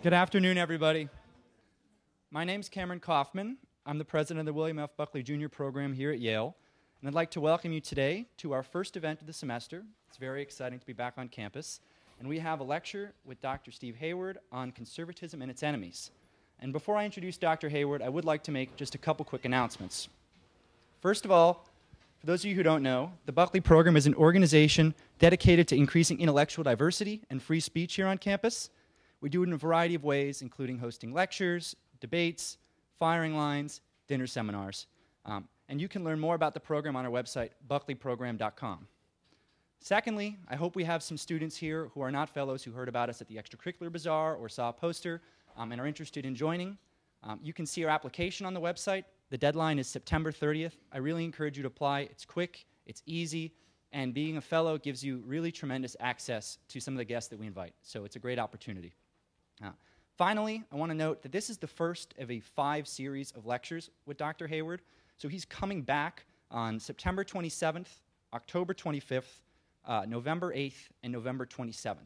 Good afternoon, everybody. My name's Cameron Kaufman. I'm the president of the William F. Buckley Jr. program here at Yale, and I'd like to welcome you today to our first event of the semester. It's very exciting to be back on campus, and we have a lecture with Dr. Steve Hayward on conservatism and its enemies. And before I introduce Dr. Hayward, I would like to make just a couple quick announcements. First of all, for those of you who don't know, the Buckley Program is an organization dedicated to increasing intellectual diversity and free speech here on campus. We do it in a variety of ways, including hosting lectures, debates, firing lines, dinner seminars. And you can learn more about the program on our website, buckleyprogram.com. Secondly, I hope we have some students here who are not fellows who heard about us at the Extracurricular Bazaar or saw a poster and are interested in joining. You can see our application on the website. The deadline is September 30th. I really encourage you to apply. It's quick, it's easy, and being a fellow gives you really tremendous access to some of the guests that we invite. So it's a great opportunity. Finally, I want to note that this is the first of a 5 series of lectures with Dr. Hayward. So he's coming back on September 27th, October 25th, November 8th, and November 27th.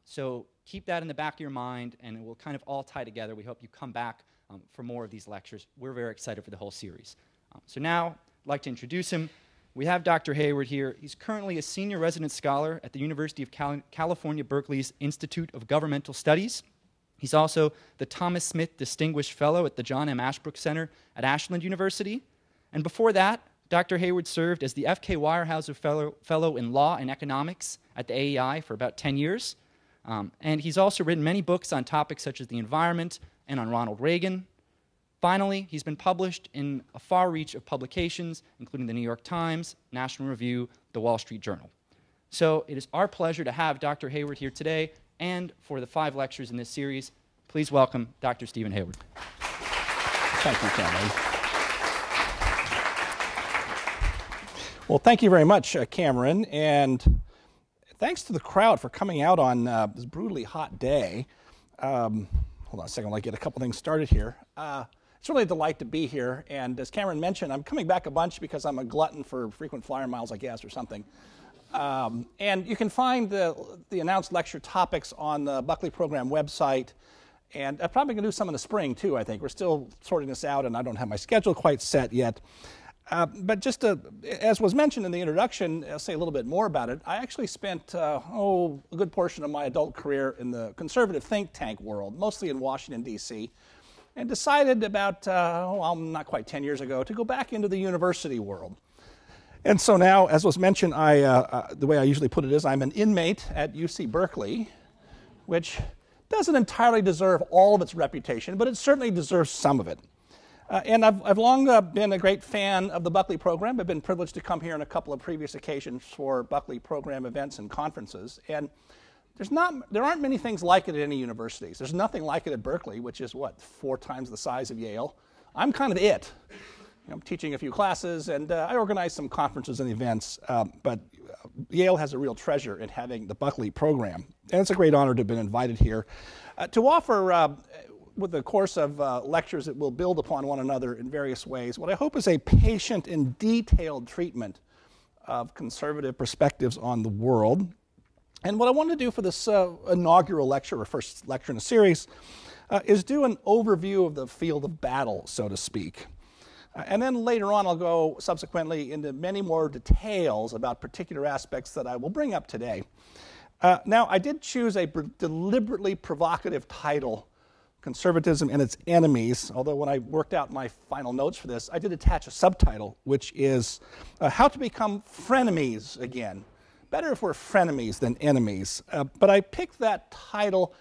So keep that in the back of your mind, and it will kind of all tie together. We hope you come back for more of these lectures. We're very excited for the whole series. So now, I'd like to introduce him. We have Dr. Hayward here. He's currently a senior resident scholar at the University of California, Berkeley's Institute of Governmental Studies. He's also the Thomas Smith Distinguished Fellow at the John M. Ashbrook Center at Ashland University. And before that, Dr. Hayward served as the F.K. Weyerhaeuser Fellow in Law and Economics at the AEI for about 10 years. And he's also written many books on topics such as the environment and on Ronald Reagan. Finally, he's been published in a far reach of publications, including the New York Times, National Review, the Wall Street Journal. So it is our pleasure to have Dr. Hayward here today, and for the 5 lectures in this series, please welcome Dr. Steven Hayward. Thank you, Cameron. Well, thank you very much, Cameron, and thanks to the crowd for coming out on this brutally hot day. Hold on a second, I'll get a couple things started here. It's really a delight to be here, and as Cameron mentioned, I'm coming back a bunch because I'm a glutton for frequent flyer miles, I guess, or something. And you can find the announced lecture topics on the Buckley Program website, and I'm probably going to do some in the spring, too, I think. We're still sorting this out, and I don't have my schedule quite set yet. But just as was mentioned in the introduction, I'll say a little bit more about it. I actually spent, a good portion of my adult career in the conservative think tank world, mostly in Washington, D.C., and decided about, not quite 10 years ago, to go back into the university world. And so now, as was mentioned, the way I usually put it is I'm an inmate at UC Berkeley, which doesn't entirely deserve all of its reputation, but it certainly deserves some of it. And I've long been a great fan of the Buckley Program. I've been privileged to come here on a couple of previous occasions for Buckley Program events and conferences. And there aren't many things like it at any universities. There's nothing like it at Berkeley, which is, 4 times the size of Yale. I'm kind of it. I'm teaching a few classes, and I organize some conferences and events, but Yale has a real treasure in having the Buckley Program. And it's a great honor to have been invited here to offer, with the course of lectures that will build upon one another in various ways, what I hope is a patient and detailed treatment of conservative perspectives on the world. And what I want to do for this inaugural lecture, or first lecture in a series, is do an overview of the field of battle, so to speak. And then later on, I'll go subsequently into many more details about particular aspects that I will bring up today. Now, I did choose a deliberately provocative title, Conservatism and Its Enemies, although when I worked out my final notes for this, I did attach a subtitle, which is How to Become Frenemies Again. Better if we're frenemies than enemies. But I picked that title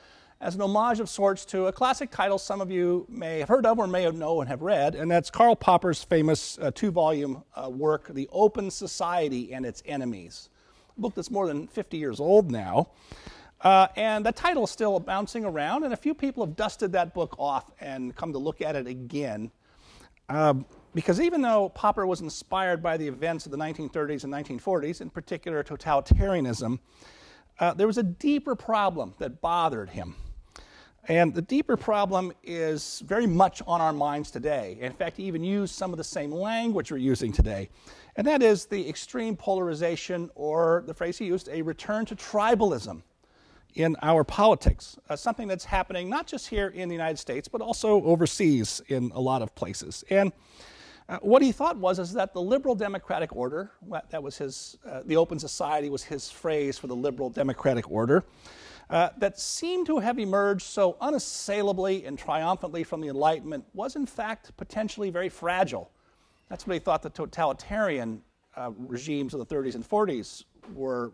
as an homage of sorts to a classic title some of you may have heard of or may know and have read, and that's Karl Popper's famous 2-volume work, The Open Society and Its Enemies, a book that's more than 50 years old now. And the title is still bouncing around, and a few people have dusted that book off and come to look at it again. Because even though Popper was inspired by the events of the 1930s and 1940s, in particular totalitarianism, there was a deeper problem that bothered him. And the deeper problem is very much on our minds today. In fact, he even used some of the same language we're using today. And that is the extreme polarization, or the phrase he used, a return to tribalism in our politics, something that's happening not just here in the United States, but also overseas in a lot of places. And what he thought is that the liberal democratic order, that was his, the open society was his phrase for the liberal democratic order, that seemed to have emerged so unassailably and triumphantly from the Enlightenment was in fact potentially very fragile. That's what he thought the totalitarian regimes of the 30s and 40s were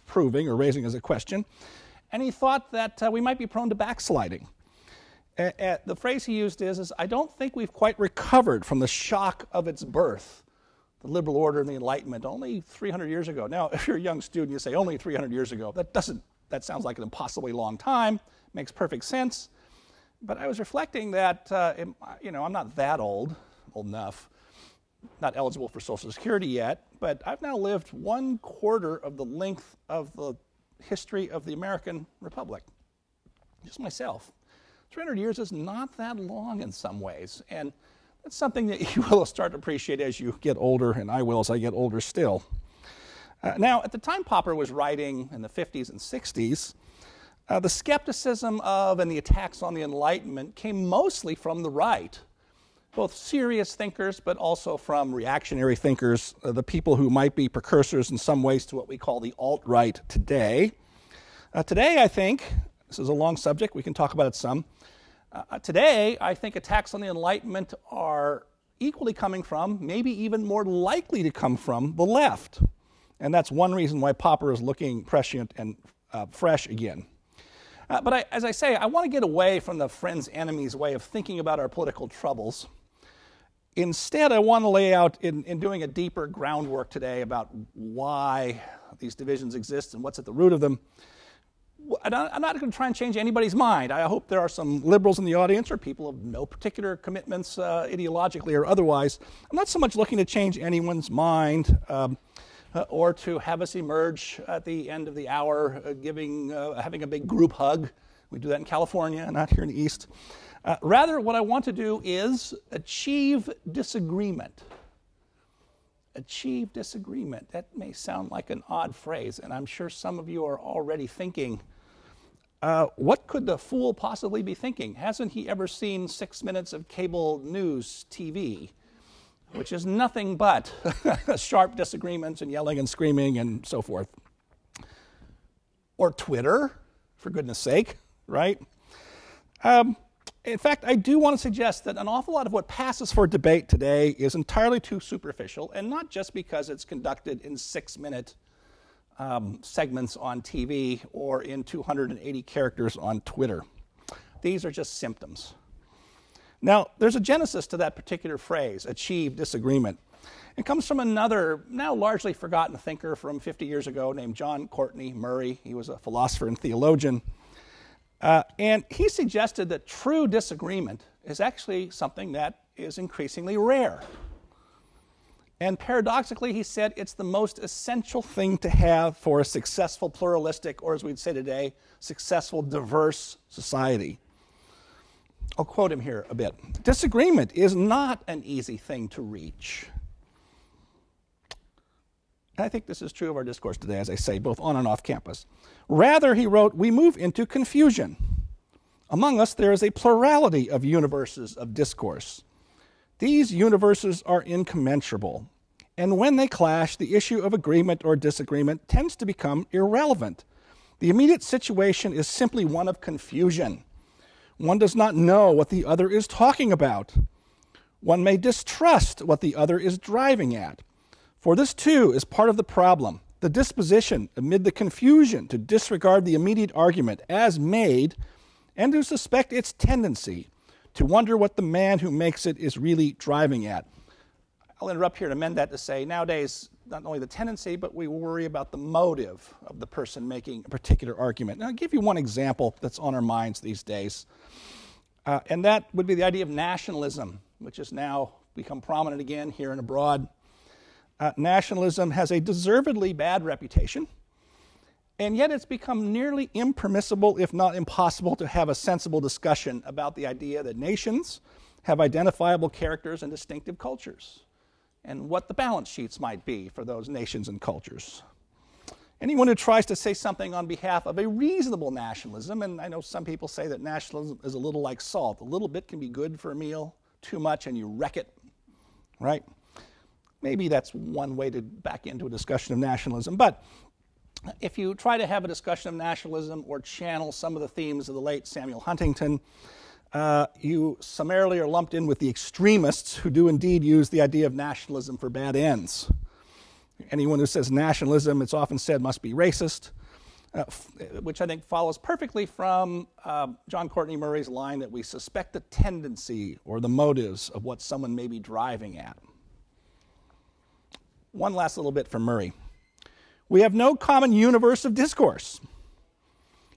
proving or raising as a question. And he thought that we might be prone to backsliding. The phrase he used is, I don't think we've quite recovered from the shock of its birth, the liberal order and the Enlightenment, only 300 years ago. Now, if you're a young student, you say only 300 years ago. That sounds like an impossibly long time, makes perfect sense. But I was reflecting that, I'm not that old enough, not eligible for Social Security yet, but I've now lived 1/4 of the length of the history of the American Republic, just myself. 300 years is not that long in some ways, and that's something that you will start to appreciate as you get older, and I will as I get older still. Now, at the time Popper was writing in the 50s and 60s, the skepticism of and the attacks on the Enlightenment came mostly from the right, both serious thinkers, but also from reactionary thinkers, the people who might be precursors in some ways to what we call the alt-right today. Today, I think, this is a long subject, we can talk about it some. Today, I think attacks on the Enlightenment are equally coming from, maybe even more likely to come from, the left. And that's one reason why Popper is looking prescient and fresh again. But as I say, I want to get away from the friends' enemies way of thinking about our political troubles. Instead, I want to lay out, in doing a deeper groundwork today about why these divisions exist and what's at the root of them. I'm not going to try and change anybody's mind. I hope there are some liberals in the audience or people of no particular commitments ideologically or otherwise. I'm not so much looking to change anyone's mind or to have us emerge at the end of the hour having a big group hug. We do that in California, not here in the East. Rather, what I want to do is achieve disagreement. Achieve disagreement. That may sound like an odd phrase, and I'm sure some of you are already thinking, what could the fool possibly be thinking? Hasn't he ever seen 6 minutes of cable news TV, which is nothing but sharp disagreements and yelling and screaming and so forth? Or Twitter, for goodness sake, right? In fact, I do want to suggest that an awful lot of what passes for debate today is entirely too superficial, and not just because it's conducted in 6-minute segments on TV or in 280 characters on Twitter. These are just symptoms. Now, there's a genesis to that particular phrase, achieve disagreement. It comes from another, now largely forgotten thinker from 50 years ago named John Courtney Murray. He was a philosopher and theologian. And he suggested that true disagreement is actually something that is increasingly rare. And paradoxically, he said it's the most essential thing to have for a successful pluralistic, or as we'd say today, successful diverse society. I'll quote him here a bit. Disagreement is not an easy thing to reach. I think this is true of our discourse today, as I say, both on and off campus. Rather, he wrote, we move into confusion. Among us, there is a plurality of universes of discourse. These universes are incommensurable, and when they clash, the issue of agreement or disagreement tends to become irrelevant. The immediate situation is simply one of confusion. One does not know what the other is talking about. One may distrust what the other is driving at. For this, too, is part of the problem, the disposition amid the confusion to disregard the immediate argument as made and to suspect its tendency, to wonder what the man who makes it is really driving at. I'll interrupt here to amend that to say, nowadays, not only the tendency, but we worry about the motive of the person making a particular argument. Now, I'll give you one example that's on our minds these days, and that would be the idea of nationalism, which has now become prominent again here and abroad. Nationalism has a deservedly bad reputation, and yet it's become nearly impermissible, if not impossible, to have a sensible discussion about the idea that nations have identifiable characters and distinctive cultures, and what the balance sheets might be for those nations and cultures. Anyone who tries to say something on behalf of a reasonable nationalism, and I know some people say that nationalism is a little like salt. A little bit can be good for a meal, too much and you wreck it, right? Maybe that's one way to back into a discussion of nationalism. But if you try to have a discussion of nationalism or channel some of the themes of the late Samuel Huntington, you summarily are lumped in with the extremists who do indeed use the idea of nationalism for bad ends. Anyone who says nationalism, it's often said, must be racist, which I think follows perfectly from John Courtney Murray's line that we suspect the tendency or the motives of what someone may be driving at. One last little bit from Murray. We have no common universe of discourse.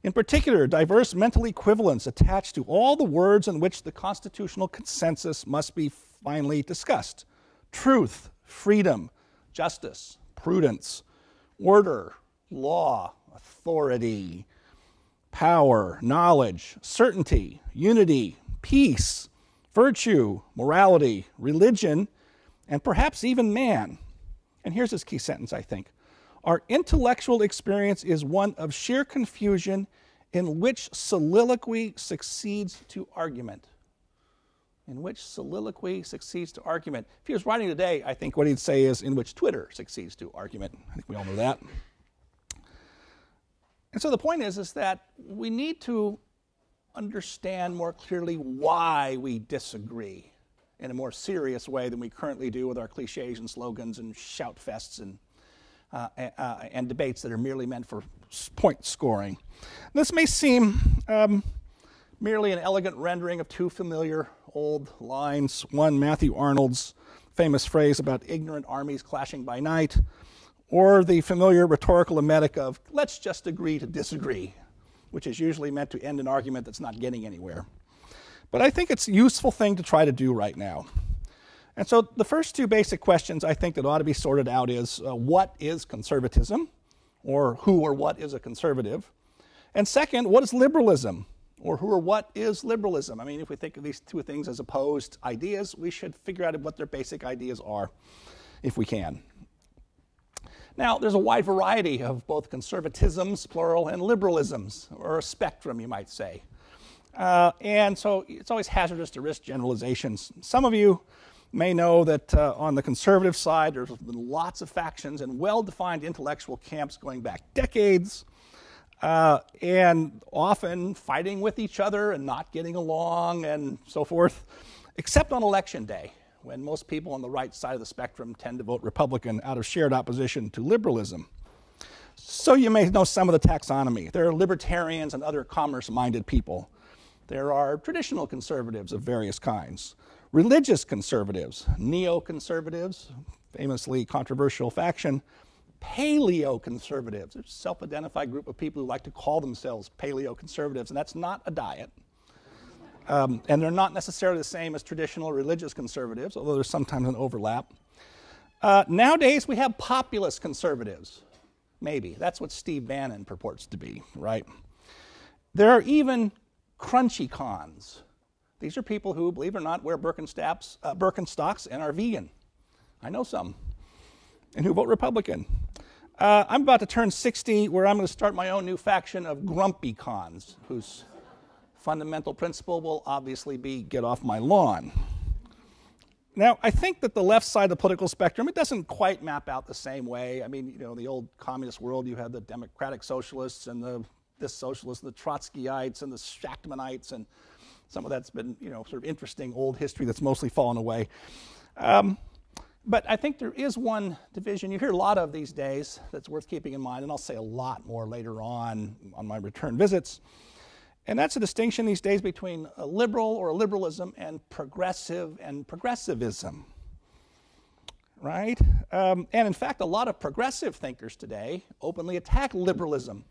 In particular, diverse mental equivalents attached to all the words in which the constitutional consensus must be finally discussed. Truth, freedom, justice, prudence, order, law, authority, power, knowledge, certainty, unity, peace, virtue, morality, religion, and perhaps even man. And here's his key sentence, I think. Our intellectual experience is one of sheer confusion in which soliloquy succeeds to argument. In which soliloquy succeeds to argument. If he was writing today, I think what he'd say is in which Twitter succeeds to argument. I think we all know that. And so the point is that we need to understand more clearly why we disagree in a more serious way than we currently do with our cliches and slogans and shout fests and debates that are merely meant for point scoring. This may seem merely an elegant rendering of two familiar old lines. One, Matthew Arnold's famous phrase about ignorant armies clashing by night, or the familiar rhetorical emetic of, let's just agree to disagree, which is usually meant to end an argument that's not getting anywhere. But I think it's a useful thing to try to do right now. And so the first two basic questions I think that ought to be sorted out is, what is conservatism? Or who or what is a conservative? And second, what is liberalism? Or who or what is liberalism? I mean, if we think of these two things as opposed ideas, we should figure out what their basic ideas are, if we can. Now, there's a wide variety of both conservatisms, plural, and liberalisms, or a spectrum, you might say. And so it's always hazardous to risk generalizations. Some of you may know that on the conservative side, there's been lots of factions and well-defined intellectual camps going back decades, and often fighting with each other and not getting along and so forth, except on election day, when most people on the right side of the spectrum tend to vote Republican out of shared opposition to liberalism. So you may know some of the taxonomy. There are libertarians and other commerce-minded people. There are traditional conservatives of various kinds. Religious conservatives, neoconservatives, famously controversial faction, Paleo Conservatives, a self-identified group of people who like to call themselves Paleo Conservatives, and that's not a diet. And they're not necessarily the same as traditional religious conservatives, although there's sometimes an overlap. Nowadays, we have populist conservatives. Maybe. That's what Steve Bannon purports to be, right? There are even crunchy cons. These are people who, believe it or not, wear Birkenstocks and are vegan. I know some. And who vote Republican. I'm about to turn 60, where I'm going to start my own new faction of grumpy cons, whose fundamental principle will obviously be get off my lawn. Now, I think that the left side of the political spectrum, it doesn't quite map out the same way. I mean, you know, the old communist world, you had the democratic socialists and this socialist, the Trotskyites and the Shachtmanites, and some of that's been, you know, sort of interesting old history that's mostly fallen away. But I think there is one division you hear a lot of these days that's worth keeping in mind, and I'll say a lot more later on my return visits. And that's a distinction these days between a liberal or a liberalism and progressivism, right? And in fact, a lot of progressive thinkers today openly attack liberalism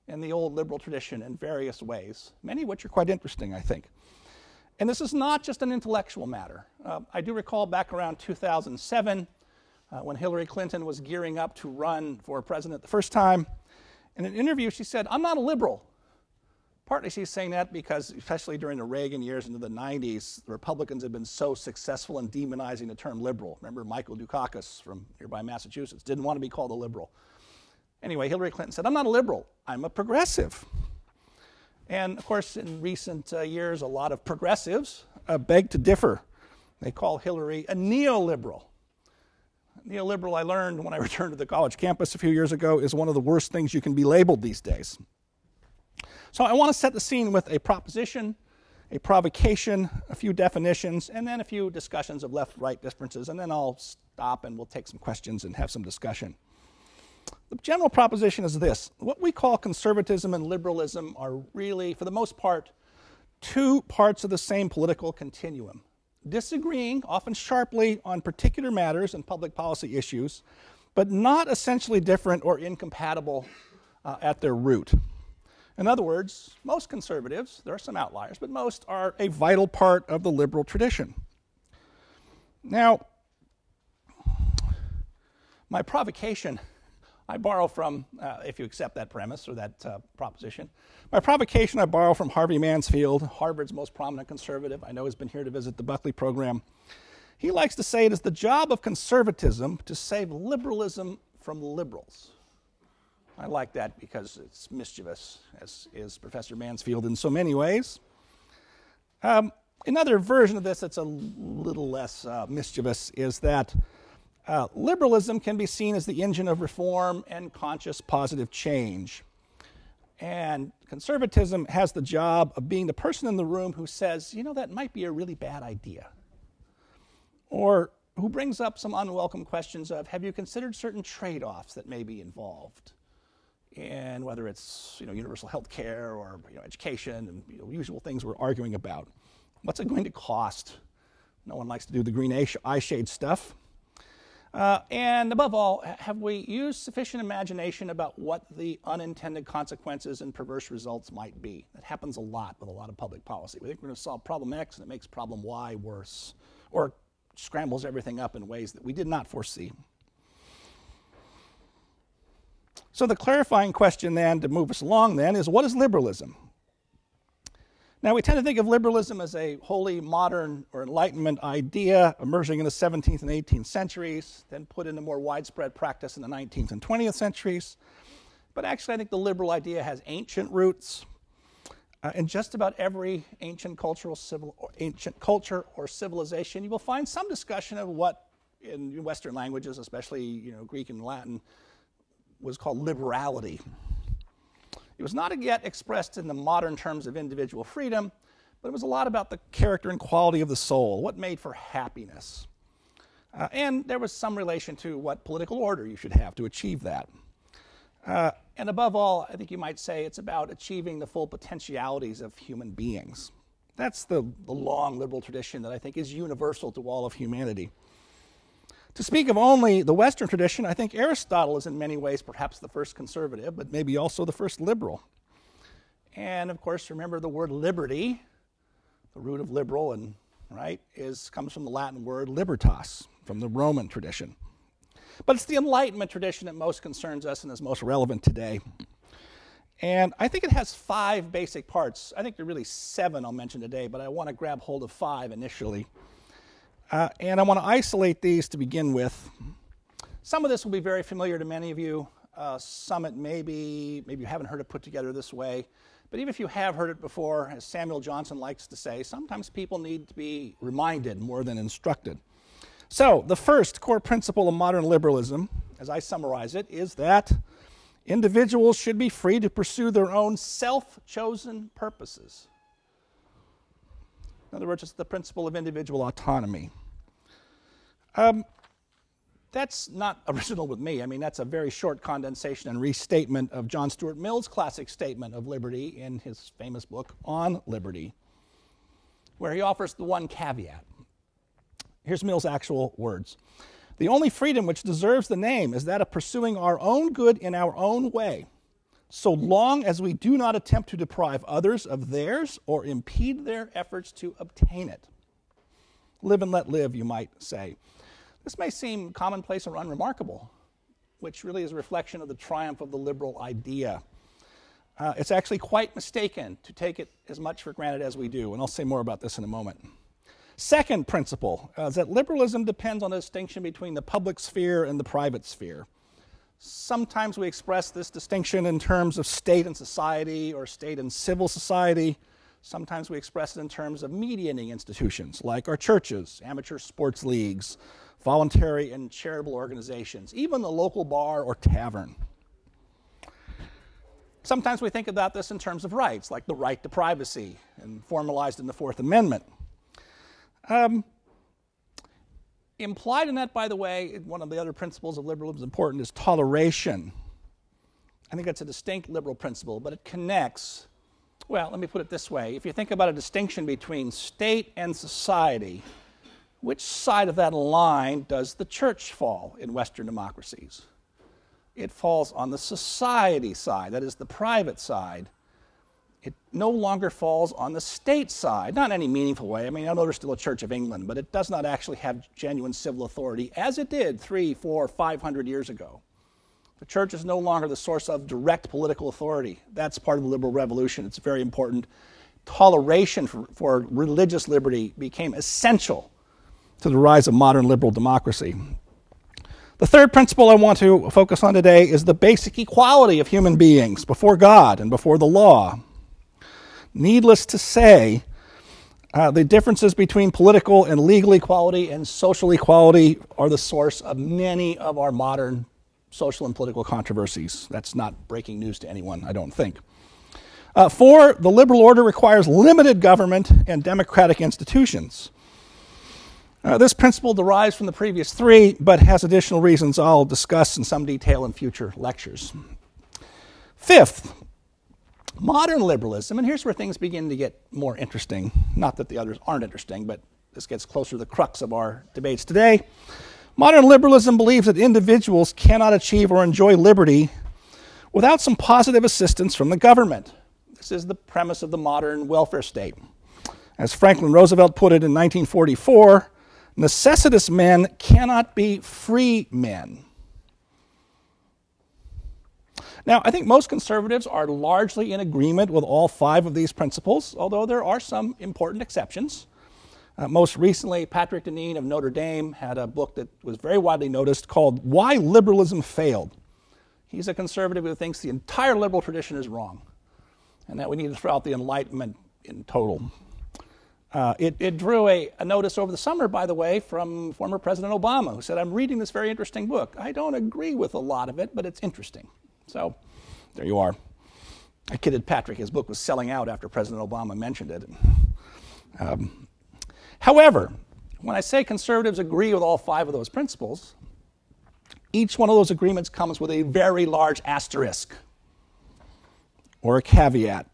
and the old liberal tradition in various ways, many of which are quite interesting, I think. And this is not just an intellectual matter. I do recall back around 2007 when Hillary Clinton was gearing up to run for president the first time. In an interview, she said, "I'm not a liberal." Partly she's saying that because, especially during the Reagan years into the 90s, the Republicans had been so successful in demonizing the term liberal. Remember Michael Dukakis from nearby Massachusetts didn't want to be called a liberal. Anyway, Hillary Clinton said, I'm not a liberal, I'm a progressive. And of course, in recent years, a lot of progressives beg to differ. They call Hillary a neoliberal. Neoliberal, I learned when I returned to the college campus a few years ago, is one of the worst things you can be labeled these days. So I want to set the scene with a proposition, a provocation, a few definitions, and then a few discussions of left-right differences, and then I'll stop and we'll take some questions and have some discussion. The general proposition is this: what we call conservatism and liberalism are really, for the most part, two parts of the same political continuum, disagreeing, often sharply, on particular matters and public policy issues, but not essentially different or incompatible at their root. In other words, most conservatives, there are some outliers, but most are a vital part of the liberal tradition. Now, my provocation, I borrow from, if you accept that premise or that proposition, my provocation I borrow from Harvey Mansfield, Harvard's most prominent conservative. I know he's been here to visit the Buckley Program. He likes to say it is the job of conservatism to save liberalism from liberals. I like that because it's mischievous, as is Professor Mansfield in so many ways. Another version of this that's a little less mischievous is that liberalism can be seen as the engine of reform and conscious positive change. And conservatism has the job of being the person in the room who says, you know, that might be a really bad idea. Or who brings up some unwelcome questions of, have you considered certain trade-offs that may be involved? And whether it's, you know, universal health care or, you know, education and, you know, usual things we're arguing about. What's it going to cost? No one likes to do the green eye shade stuff. And above all, have we used sufficient imagination about what the unintended consequences and perverse results might be? That happens a lot with a lot of public policy. We think we're going to solve problem X and it makes problem Y worse, or scrambles everything up in ways that we did not foresee. So the clarifying question then, to move us along then, is what is liberalism? Now, we tend to think of liberalism as a wholly modern or Enlightenment idea emerging in the 17th and 18th centuries, then put into more widespread practice in the 19th and 20th centuries. But actually, I think the liberal idea has ancient roots. In just about every ancient culture or civilization, you will find some discussion of what, in Western languages, especially, you know, Greek and Latin, was called liberality. It was not yet expressed in the modern terms of individual freedom, but it was a lot about the character and quality of the soul, what made for happiness. And there was some relation to what political order you should have to achieve that. And above all, I think you might say it's about achieving the full potentialities of human beings. That's the long liberal tradition that I think is universal to all of humanity. To speak of only the Western tradition, I think Aristotle is in many ways perhaps the first conservative, but maybe also the first liberal. And of course, remember the word liberty, the root of liberal, and right, comes from the Latin word libertas, from the Roman tradition. But it's the Enlightenment tradition that most concerns us and is most relevant today. And I think it has 5 basic parts. I think there are really 7 I'll mention today, but I want to grab hold of 5 initially. And I want to isolate these to begin with. Some of this will be very familiar to many of you. Some it maybe you haven't heard it put together this way. But even if you have heard it before, as Samuel Johnson likes to say, sometimes people need to be reminded more than instructed. So the first core principle of modern liberalism, as I summarize it, is that individuals should be free to pursue their own self-chosen purposes. In other words, it's the principle of individual autonomy. That's not original with me. I mean, that's a very short condensation and restatement of John Stuart Mill's classic statement of liberty in his famous book On Liberty, where he offers the one caveat. Here's Mill's actual words. The only freedom which deserves the name is that of pursuing our own good in our own way, so long as we do not attempt to deprive others of theirs or impede their efforts to obtain it. Live and let live, you might say. This may seem commonplace or unremarkable, which really is a reflection of the triumph of the liberal idea. It's actually quite mistaken to take it as much for granted as we do, and I'll say more about this in a moment. Second principle is that liberalism depends on the distinction between the public sphere and the private sphere. Sometimes we express this distinction in terms of state and society or state and civil society. Sometimes we express it in terms of mediating institutions like our churches, amateur sports leagues, voluntary and charitable organizations, even the local bar or tavern. Sometimes we think about this in terms of rights, like the right to privacy, and formalized in the Fourth Amendment. Implied in that, by the way, one of the other principles of liberalism is important, is toleration. I think that's a distinct liberal principle, but it connects. Well, let me put it this way. If you think about a distinction between state and society, which side of that line does the church fall in Western democracies? It falls on the society side, that is the private side. It no longer falls on the state side, not in any meaningful way. I mean, I know there's still a Church of England, but it does not actually have genuine civil authority as it did 300, 400, 500 years ago. The church is no longer the source of direct political authority. That's part of the liberal revolution. It's very important. Toleration for religious liberty became essential to the rise of modern liberal democracy. The third principle I want to focus on today is the basic equality of human beings before God and before the law. Needless to say, the differences between political and legal equality and social equality are the source of many of our modern social and political controversies. That's not breaking news to anyone, I don't think. 4, the liberal order requires limited government and democratic institutions. This principle derives from the previous 3, but has additional reasons I'll discuss in some detail in future lectures. 5th, modern liberalism, and here's where things begin to get more interesting. Not that the others aren't interesting, but this gets closer to the crux of our debates today. Modern liberalism believes that individuals cannot achieve or enjoy liberty without some positive assistance from the government. This is the premise of the modern welfare state. As Franklin Roosevelt put it in 1944, necessitous men cannot be free men. Now, I think most conservatives are largely in agreement with all 5 of these principles, although there are some important exceptions. Most recently, Patrick Deneen of Notre Dame had a book that was very widely noticed called Why Liberalism Failed. He's a conservative who thinks the entire liberal tradition is wrong and that we need to throw out the Enlightenment in total. It drew a notice over the summer, by the way, from former President Obama, who said, I'm reading this very interesting book. I don't agree with a lot of it, but it's interesting. So there you are. I kidded Patrick. His book was selling out after President Obama mentioned it. However, when I say conservatives agree with all 5 of those principles, each one of those agreements comes with a very large asterisk or a caveat.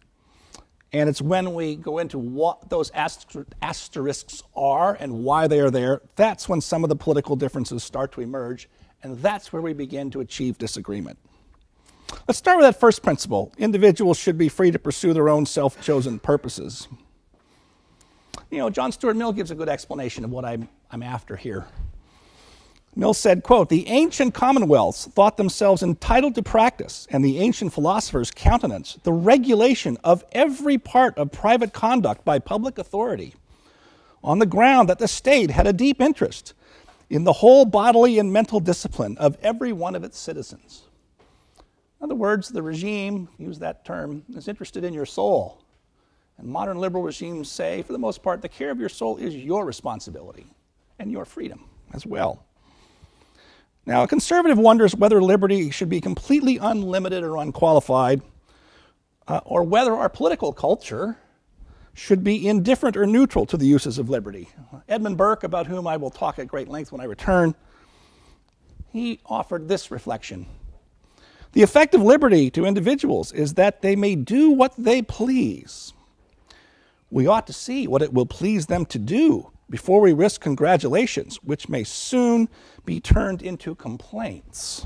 And it's when we go into what those asterisks are and why they are there, that's when some of the political differences start to emerge, and that's where we begin to achieve disagreement. Let's start with that first principle. Individuals should be free to pursue their own self-chosen purposes. You know, John Stuart Mill gives a good explanation of what I'm after here. Mill said, quote, the ancient commonwealths thought themselves entitled to practice, and the ancient philosophers countenance the regulation of every part of private conduct by public authority, on the ground that the state had a deep interest in the whole bodily and mental discipline of every one of its citizens. In other words, the regime, use that term, is interested in your soul. And modern liberal regimes say, for the most part, the care of your soul is your responsibility and your freedom as well. Now, a conservative wonders whether liberty should be completely unlimited or unqualified, or whether our political culture should be indifferent or neutral to the uses of liberty. Edmund Burke, about whom I will talk at great length when I return, he offered this reflection. The effect of liberty to individuals is that they may do what they please. We ought to see what it will please them to do before we risk congratulations, which may soon be turned into complaints.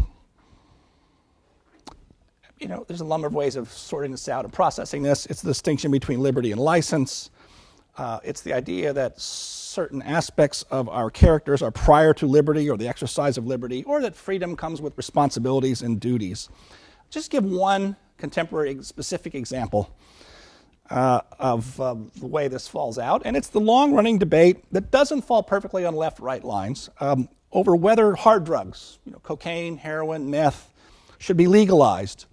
You know, there's a number of ways of sorting this out and processing this. It's the distinction between liberty and license. It's the idea that certain aspects of our characters are prior to liberty or the exercise of liberty, or that freedom comes with responsibilities and duties. Just give one contemporary specific example of the way this falls out, and it's the long-running debate that doesn't fall perfectly on left-right lines over whether hard drugs, cocaine, heroin, meth, should be legalized,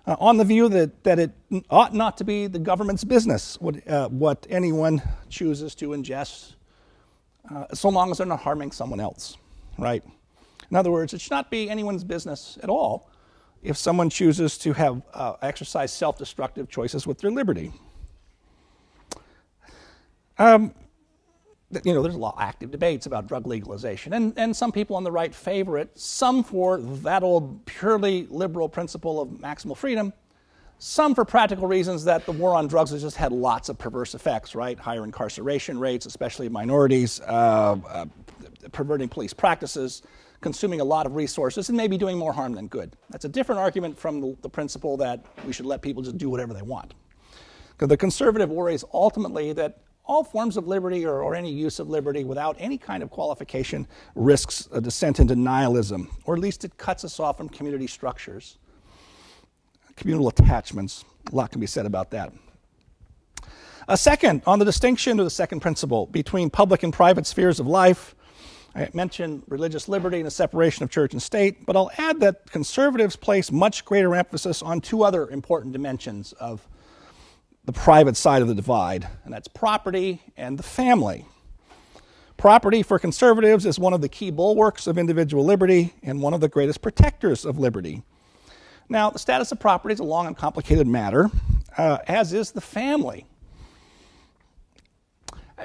on the view that it ought not to be the government's business what anyone chooses to ingest, so long as they're not harming someone else, right? In other words, it should not be anyone's business at all if someone chooses to have exercise self-destructive choices with their liberty. There's a lot of active debates about drug legalization, and some people on the right favor it, some for that old purely liberal principle of maximal freedom, some for practical reasons that the war on drugs has just had lots of perverse effects, right? Higher incarceration rates, especially of minorities, perverting police practices, consuming a lot of resources, and maybe doing more harm than good. That's a different argument from the principle that we should let people just do whatever they want. Because the conservative worry is ultimately that all forms of liberty or any use of liberty without any kind of qualification risks a descent into nihilism, or at least it cuts us off from community structures, communal attachments. A lot can be said about that. A second, on the distinction of the second principle between public and private spheres of life, I mentioned religious liberty and the separation of church and state, but I'll add that conservatives place much greater emphasis on two other important dimensions of the private side of the divide, and that's property and the family. Property for conservatives is one of the key bulwarks of individual liberty and one of the greatest protectors of liberty. Now, the status of property is a long and complicated matter, as is the family.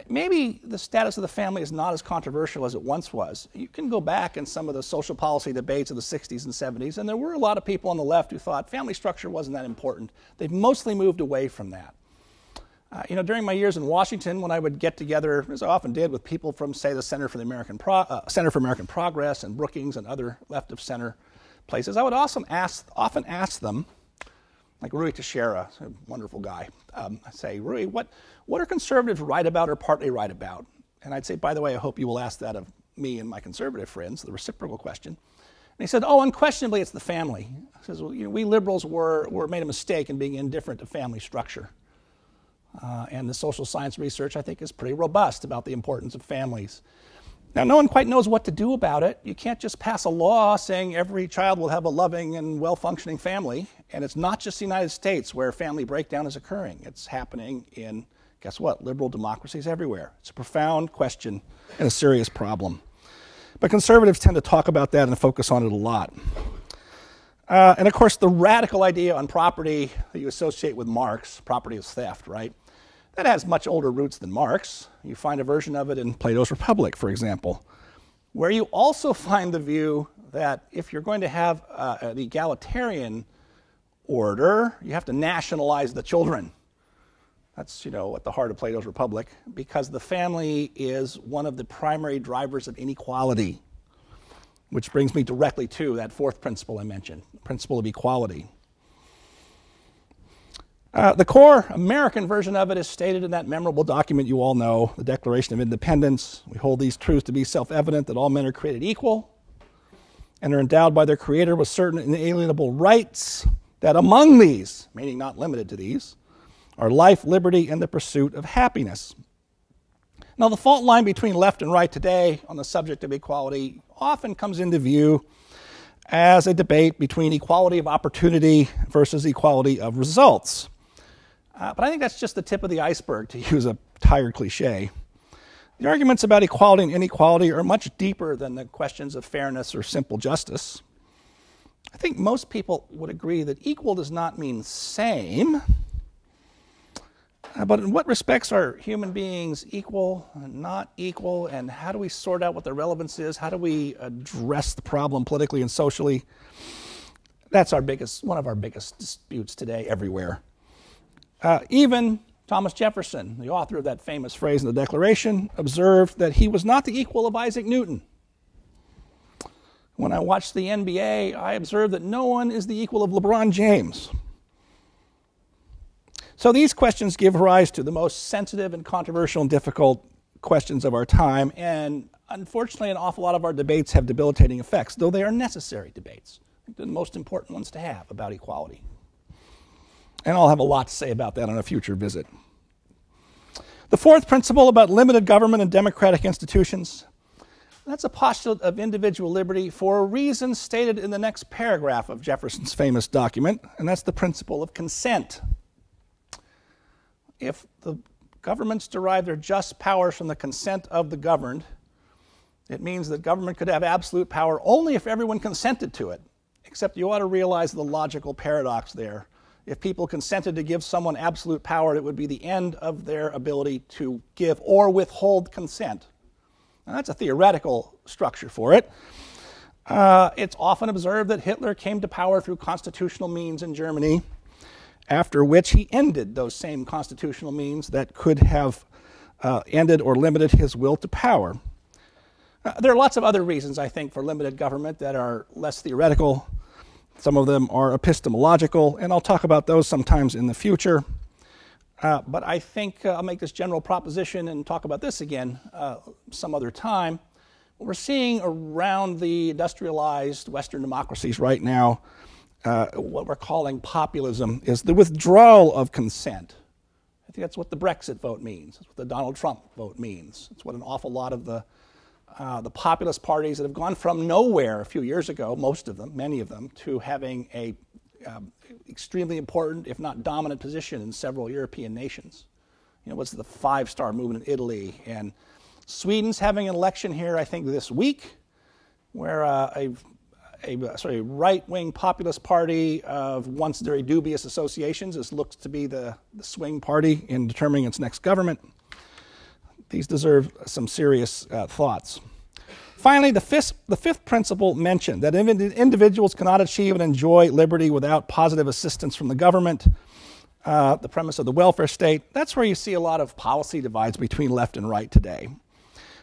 Maybe the status of the family is not as controversial as it once was. You can go back in some of the social policy debates of the 60s and 70s, and there were a lot of people on the left who thought family structure wasn't that important. They've mostly moved away from that. During my years in Washington, when I would get together, as I often did, with people from, say, the Center for American Progress and Brookings and other left-of-center places, I would often ask them, like Rui Teixeira, a wonderful guy, I say, Rui, what are conservatives right about or partly right about? And I'd say, by the way, I hope you will ask that of me and my conservative friends, the reciprocal question. And he said, unquestionably, it's the family. He says, well, we liberals were made a mistake in being indifferent to family structure. And the social science research, I think, is pretty robust about the importance of families. Now, no one quite knows what to do about it. You can't just pass a law saying every child will have a loving and well-functioning family. And it's not just the United States where family breakdown is occurring. It's happening in, guess what, liberal democracies everywhere. It's a profound question and a serious problem. But conservatives tend to talk about that and focus on it a lot. And of course, the radical idea on property that you associate with Marx, property is theft, right? That has much older roots than Marx. You find a version of it in Plato's Republic, for example, where you also find the view that if you're going to have an egalitarian order, you have to nationalize the children. That's, at the heart of Plato's Republic, because the family is one of the primary drivers of inequality, which brings me directly to that fourth principle I mentioned, the principle of equality. The core American version of it is stated in that memorable document you all know, the Declaration of Independence. We hold these truths to be self-evident, that all men are created equal and are endowed by their Creator with certain inalienable rights, that among these, meaning not limited to these, are life, liberty, and the pursuit of happiness. Now, the fault line between left and right today on the subject of equality often comes into view as a debate between equality of opportunity versus equality of results. But I think that's just the tip of the iceberg, to use a tired cliche. The arguments about equality and inequality are much deeper than the questions of fairness or simple justice. I think most people would agree that equal does not mean same. But in what respects are human beings equal and not equal, and how do we sort out what the relevance is? How do we address the problem politically and socially? That's one of our biggest disputes today everywhere. Even Thomas Jefferson, the author of that famous phrase in the Declaration, observed that he was not the equal of Isaac Newton. When I watched the NBA, I observed that no one is the equal of LeBron James. So these questions give rise to the most sensitive and controversial and difficult questions of our time, and unfortunately an awful lot of our debates have debilitating effects, though they are necessary debates. I think they're the most important ones to have about equality. And I'll have a lot to say about that on a future visit. The fourth principle about limited government and democratic institutions. That's a postulate of individual liberty for a reason stated in the next paragraph of Jefferson's famous document, and that's the principle of consent. If the governments derive their just powers from the consent of the governed, it means that government could have absolute power only if everyone consented to it. Except you ought to realize the logical paradox there. If people consented to give someone absolute power, it would be the end of their ability to give or withhold consent. Now, that's a theoretical structure for it. It's often observed that Hitler came to power through constitutional means in Germany, after which he ended those same constitutional means that could have ended or limited his will to power. There are lots of other reasons, I think, for limited government that are less theoretical. Some of them are epistemological, and I'll talk about those sometimes in the future. But I think I'll make this general proposition and talk about this again some other time. What we're seeing around the industrialized Western democracies right now, what we're calling populism, is the withdrawal of consent. I think that's what the Brexit vote means. That's what the Donald Trump vote means. It's what an awful lot of the populist parties that have gone from nowhere a few years ago, most of them, many of them, to having a extremely important, if not dominant, position in several European nations. You know, what's the five-star movement in Italy? And Sweden's having an election here, I think, this week, where a right-wing populist party of once very dubious associations looks to be the swing party in determining its next government. These deserve some serious thoughts. Finally, the fifth principle mentioned, that individuals cannot achieve and enjoy liberty without positive assistance from the government, the premise of the welfare state. That's where you see a lot of policy divides between left and right today.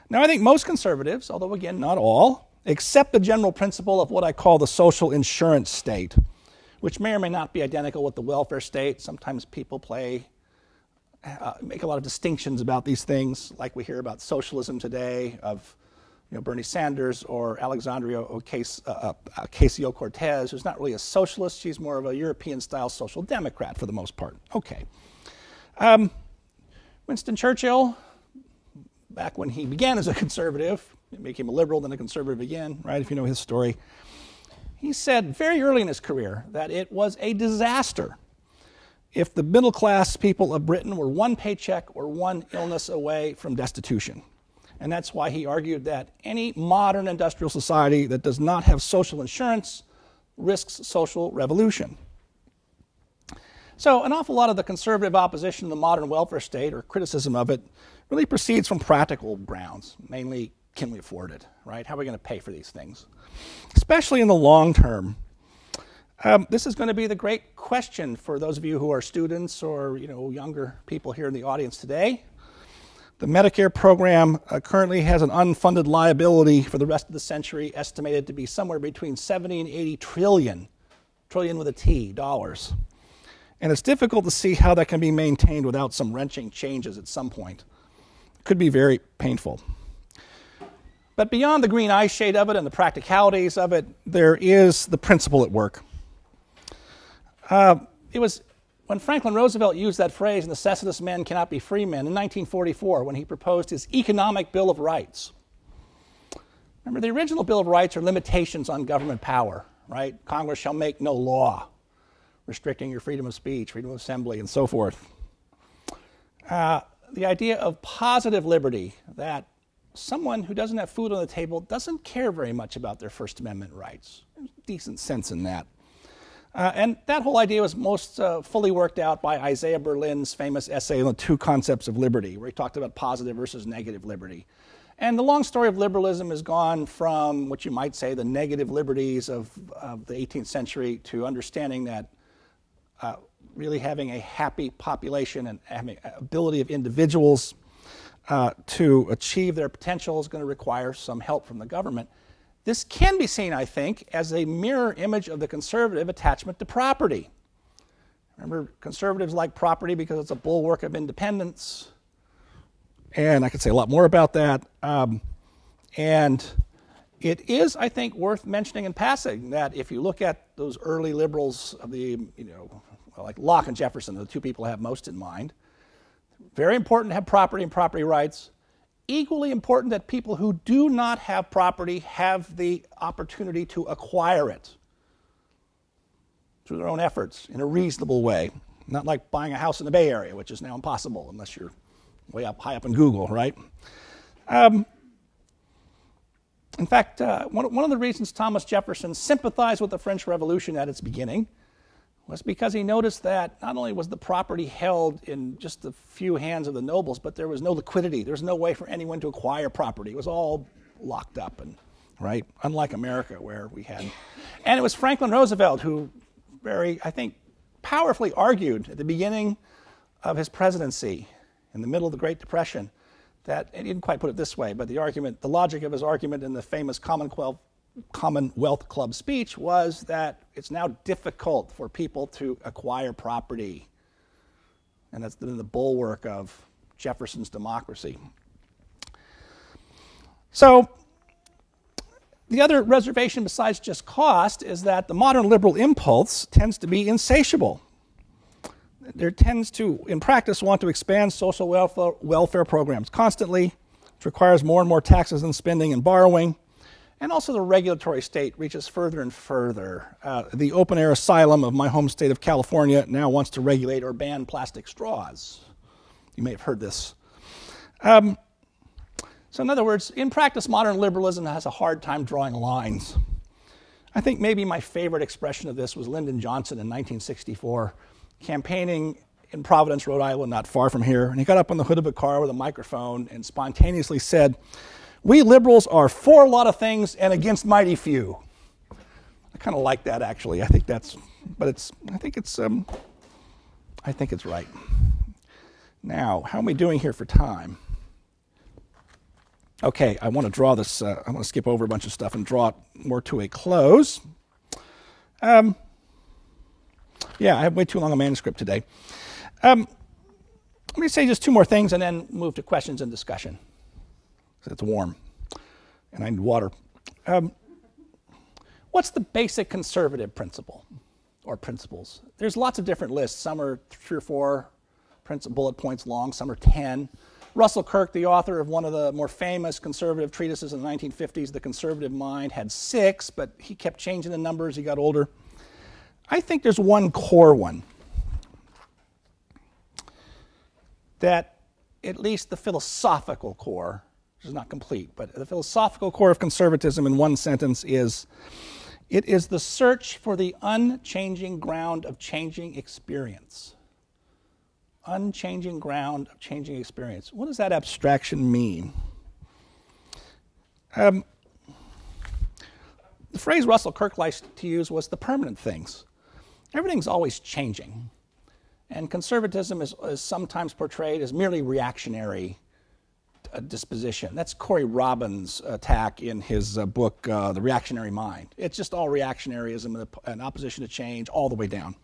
Now, I think most conservatives, although again, not all, accept the general principle of what I call the social insurance state, which may or may not be identical with the welfare state. Sometimes people make a lot of distinctions about these things, like we hear about socialism today of Bernie Sanders or Alexandria Ocasio-Cortez, who's not really a socialist. She's more of a European-style social democrat for the most part. Okay. Winston Churchill, back when he began as a conservative, he became a liberal, then a conservative again, right, if you know his story. He said very early in his career that it was a disaster if the middle-class people of Britain were one paycheck or one illness away from destitution. And that's why he argued that any modern industrial society that does not have social insurance risks social revolution. So an awful lot of the conservative opposition to the modern welfare state, or criticism of it, really proceeds from practical grounds, mainly, can we afford it, right? How are we going to pay for these things? Especially in the long term. This is going to be the great question for those of you who are students or younger people here in the audience today. The Medicare program currently has an unfunded liability for the rest of the century estimated to be somewhere between 70 and 80 trillion with a T, dollars. And it's difficult to see how that can be maintained without some wrenching changes at some point. It could be very painful. But beyond the green eye shade of it and the practicalities of it, there is the principle at work. It was when Franklin Roosevelt used that phrase, necessitous men cannot be free men, in 1944, when he proposed his Economic Bill of Rights. Remember, the original Bill of Rights are limitations on government power, right? Congress shall make no law restricting your freedom of speech, freedom of assembly, and so forth. The idea of positive liberty, that someone who doesn't have food on the table doesn't care very much about their First Amendment rights. There's decent sense in that. And that whole idea was most fully worked out by Isaiah Berlin's famous essay on the two concepts of liberty, where he talked about positive versus negative liberty. And the long story of liberalism has gone from what you might say the negative liberties of the 18th century to understanding that really having a happy population and having ability of individuals to achieve their potential is going to require some help from the government. This can be seen, I think, as a mirror image of the conservative attachment to property. Remember, conservatives like property because it's a bulwark of independence. And I could say a lot more about that. And it is, I think, worth mentioning in passing that if you look at those early liberals of the, like Locke and Jefferson, the two people I have most in mind, very important to have property and property rights. equally important that people who do not have property have the opportunity to acquire it through their own efforts in a reasonable way. Not like buying a house in the Bay Area, which is now impossible unless you're way up, high up in Google, right? In fact, one of the reasons Thomas Jefferson sympathized with the French Revolution at its beginning was because he noticed that not only was the property held in just a few hands of the nobles, but there was no liquidity. There was no way for anyone to acquire property. It was all locked up, and right? Unlike America, where we had. And it was Franklin Roosevelt who very, I think, powerfully argued at the beginning of his presidency, in the middle of the Great Depression, that, he didn't quite put it this way, but the logic of his argument in the famous Commonwealth Club speech was that it's now difficult for people to acquire property. And that's been the bulwark of Jefferson's democracy. So, the other reservation besides just cost is that the modern liberal impulse tends to be insatiable. There tends to, in practice, want to expand social welfare programs constantly, which requires more and more taxes and spending and borrowing. And also the regulatory state reaches further and further. The open-air asylum of my home state of California now wants to regulate or ban plastic straws. You may have heard this. So in other words, in practice, modern liberalism has a hard time drawing lines. I think maybe my favorite expression of this was Lyndon Johnson in 1964, campaigning in Providence, Rhode Island, not far from here. And he got up on the hood of a car with a microphone and spontaneously said, "We liberals are for a lot of things and against mighty few." I kind of like that, actually. I think that's, but it's, I think it's right. Now, how am I doing here for time? Okay, I want to draw this, I'm going to skip over a bunch of stuff and draw it more to a close. Yeah, I have way too long a manuscript today. Let me say just two more things and then move to questions and discussion. It's warm, and I need water. What's the basic conservative principle or principles? There's lots of different lists. Some are 3 or 4 bullet points long. Some are 10. Russell Kirk, the author of one of the more famous conservative treatises in the 1950s, The Conservative Mind, had 6, but he kept changing the numbers as he got older. I think there's one core one that at least the philosophical core, which is not complete, but the philosophical core of conservatism in one sentence is, it is the search for the unchanging ground of changing experience. Unchanging ground of changing experience. What does that abstraction mean? The phrase Russell Kirk likes to use was the permanent things. Everything's always changing. And conservatism is sometimes portrayed as merely reactionary disposition. That's Corey Robin's attack in his book, The Reactionary Mind. It's just all reactionaryism and opposition to change all the way down.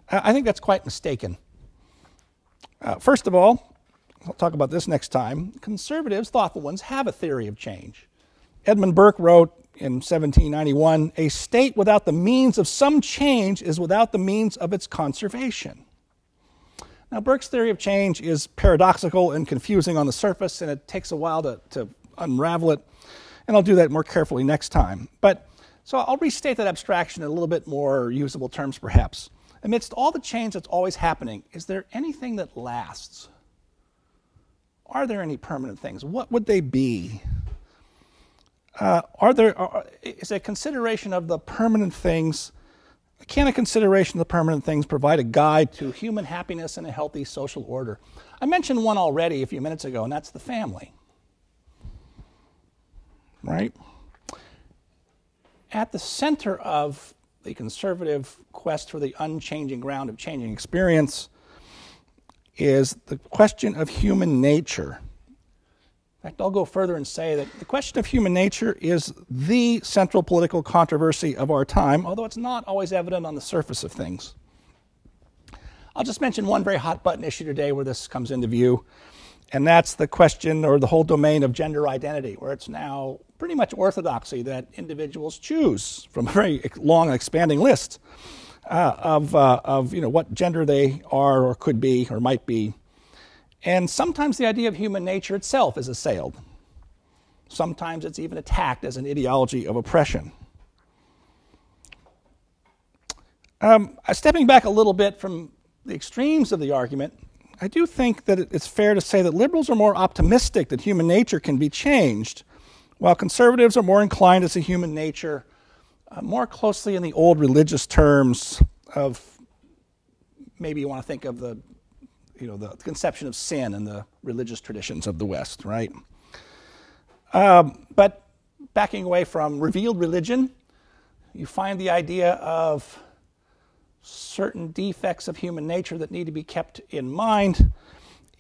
I think that's quite mistaken. First of all, I'll talk about this next time, conservatives, thoughtful ones, have a theory of change. Edmund Burke wrote in 1791, "A state without the means of some change is without the means of its conservation." Now, Burke's theory of change is paradoxical and confusing on the surface, and it takes a while to unravel it, and I'll do that more carefully next time. So I'll restate that abstraction in a little bit more usable terms, perhaps. Amidst all the change that's always happening, is there anything that lasts? Are there any permanent things? What would they be? Is a consideration of the permanent things, can a consideration of the permanent things provide a guide to human happiness and a healthy social order? I mentioned one already a few minutes ago, and that's the family. Right? At the center of the conservative quest for the unchanging ground of changing experience is the question of human nature. In fact, I'll go further and say that the question of human nature is the central political controversy of our time, although it's not always evident on the surface of things. I'll just mention one very hot-button issue today where this comes into view, and that's the question or the whole domain of gender identity, where it's now pretty much orthodoxy that individuals choose from a very long and expanding list of what gender they are or could be or might be. And sometimes the idea of human nature itself is assailed. Sometimes it's even attacked as an ideology of oppression. Stepping back a little bit from the extremes of the argument, I do think that it's fair to say that liberals are more optimistic that human nature can be changed, while conservatives are more inclined to see human nature more closely in the old religious terms of, maybe you want to think of the conception of sin and the religious traditions of the West, right? But backing away from revealed religion, you find the idea of certain defects of human nature that need to be kept in mind.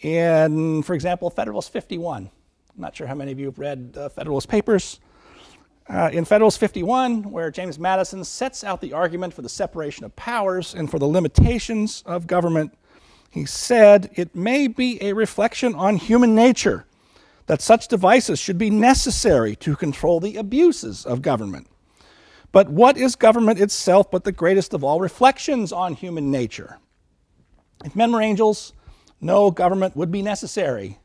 And, for example, Federalist 51. I'm not sure how many of you have read Federalist Papers. In Federalist 51, where James Madison sets out the argument for the separation of powers and for the limitations of government, he said, "It may be a reflection on human nature that such devices should be necessary to control the abuses of government. But what is government itself but the greatest of all reflections on human nature? If men were angels, no government would be necessary.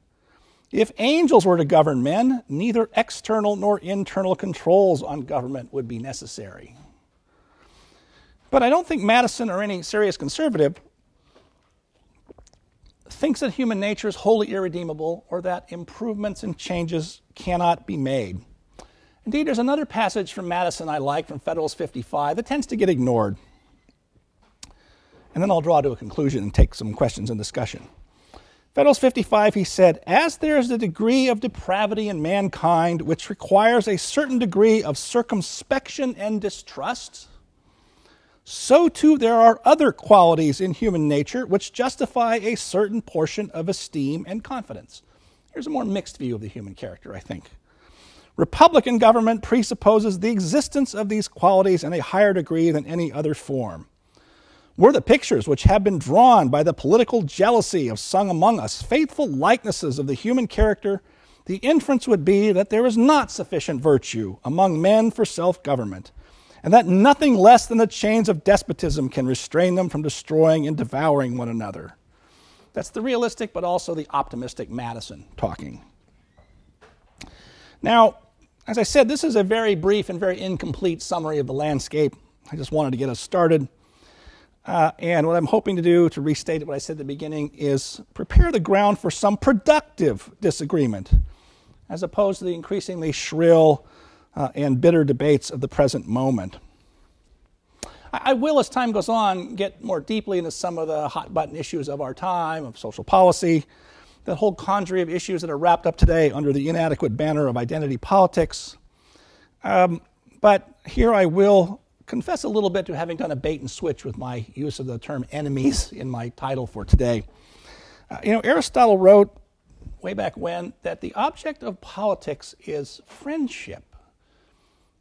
If angels were to govern men, neither external nor internal controls on government would be necessary." But I don't think Madison or any serious conservative thinks that human nature is wholly irredeemable or that improvements and changes cannot be made. Indeed, there's another passage from Madison I like, from Federalist 55, that tends to get ignored. And then I'll draw to a conclusion and take some questions and discussion. Federalist 55, he said, "As there is a degree of depravity in mankind which requires a certain degree of circumspection and distrust, so too there are other qualities in human nature which justify a certain portion of esteem and confidence." Here's a more mixed view of the human character, I think. "Republican government presupposes the existence of these qualities in a higher degree than any other form. Were the pictures which have been drawn by the political jealousy of some among us faithful likenesses of the human character, the inference would be that there is not sufficient virtue among men for self-government, and that nothing less than the chains of despotism can restrain them from destroying and devouring one another." That's the realistic but also the optimistic Madison talking. Now, as I said, this is a very brief and very incomplete summary of the landscape. I just wanted to get us started. And what I'm hoping to do, to restate what I said at the beginning, is prepare the ground for some productive disagreement, as opposed to the increasingly shrill and bitter debates of the present moment. I will, as time goes on, get more deeply into some of the hot-button issues of our time, of social policy, that whole conjury of issues that are wrapped up today under the inadequate banner of identity politics. But here I will confess a little bit to having done a bait and switch with my use of the term enemies in my title for today. Aristotle wrote way back when that the object of politics is friendship,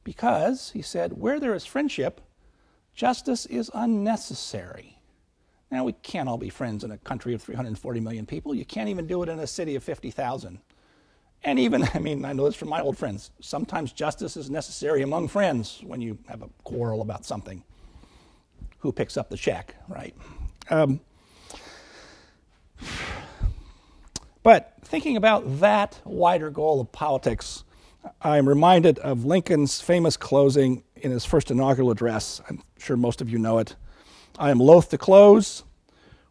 because, he said, where there is friendship, justice is unnecessary. Now, we can't all be friends in a country of 340 million people. You can't even do it in a city of 50,000. And even, I know this from my old friends, sometimes justice is necessary among friends when you have a quarrel about something. Who picks up the check, right? But thinking about that wider goal of politics, I'm reminded of Lincoln's famous closing in his first inaugural address. I'm sure most of you know it. "I am loath to close.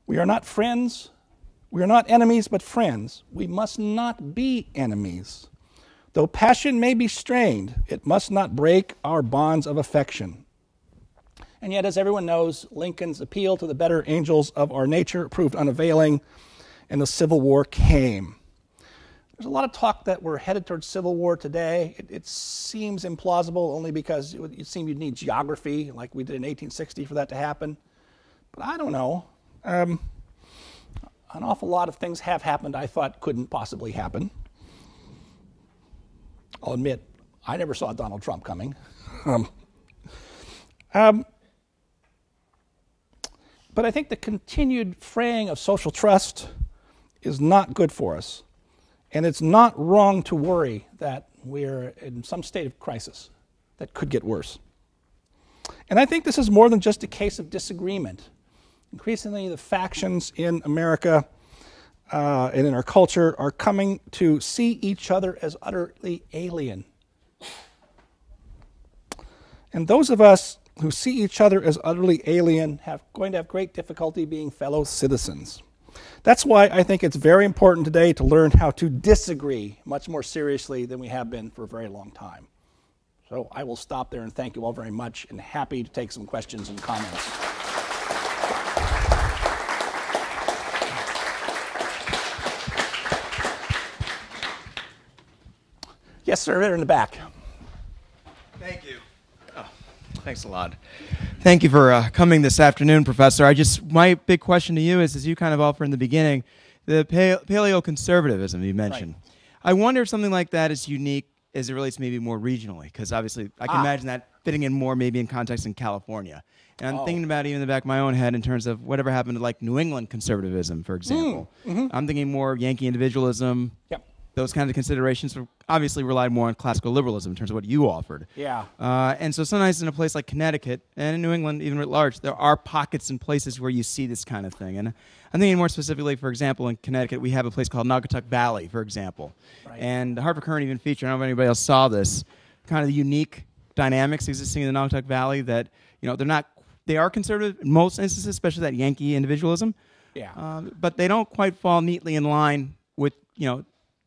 We are not friends. We are not enemies, but friends. We must not be enemies. Though passion may be strained, it must not break our bonds of affection." And yet, as everyone knows, Lincoln's appeal to the better angels of our nature proved unavailing, and the Civil War came. There's a lot of talk that we're headed towards civil war today. It seems implausible only because it would seem you'd need geography like we did in 1860 for that to happen. But I don't know. An awful lot of things have happened I thought couldn't possibly happen. I'll admit, I never saw Donald Trump coming. But I think the continued fraying of social trust is not good for us. And it's not wrong to worry that we're in some state of crisis that could get worse. And I think this is more than just a case of disagreement. Increasingly, the factions in America and in our culture are coming to see each other as utterly alien. And those of us who see each other as utterly alien going to have great difficulty being fellow citizens. That's why I think it's very important today to learn how to disagree much more seriously than we have been for a very long time. So I will stop there and thank you all very much, and happy to take some questions and comments. Yes, sir, there in the back. Thank you. Oh, thanks a lot. Thank you for coming this afternoon, Professor. My big question to you is, as you kind of offered in the beginning, the Paleo Conservatism you mentioned. Right. I wonder if something like that is unique as it relates maybe more regionally, because obviously I can imagine that fitting in more maybe in context in California. And I'm thinking about it even in the back of my own head in terms of whatever happened to like New England conservatism, for example. I'm thinking more Yankee individualism. Yep. Those kinds of considerations obviously relied more on classical liberalism in terms of what you offered. Yeah. And so sometimes in a place like Connecticut, and in New England even at large, there are pockets and places where you see this kind of thing. And I'm thinking more specifically, for example, in Connecticut, we have a place called Naugatuck Valley, for example. Right. And the Hartford Courant even featured, I don't know if anybody else saw this, kind of the unique dynamics existing in the Naugatuck Valley that, they are conservative in most instances, especially that Yankee individualism. Yeah. But they don't quite fall neatly in line with,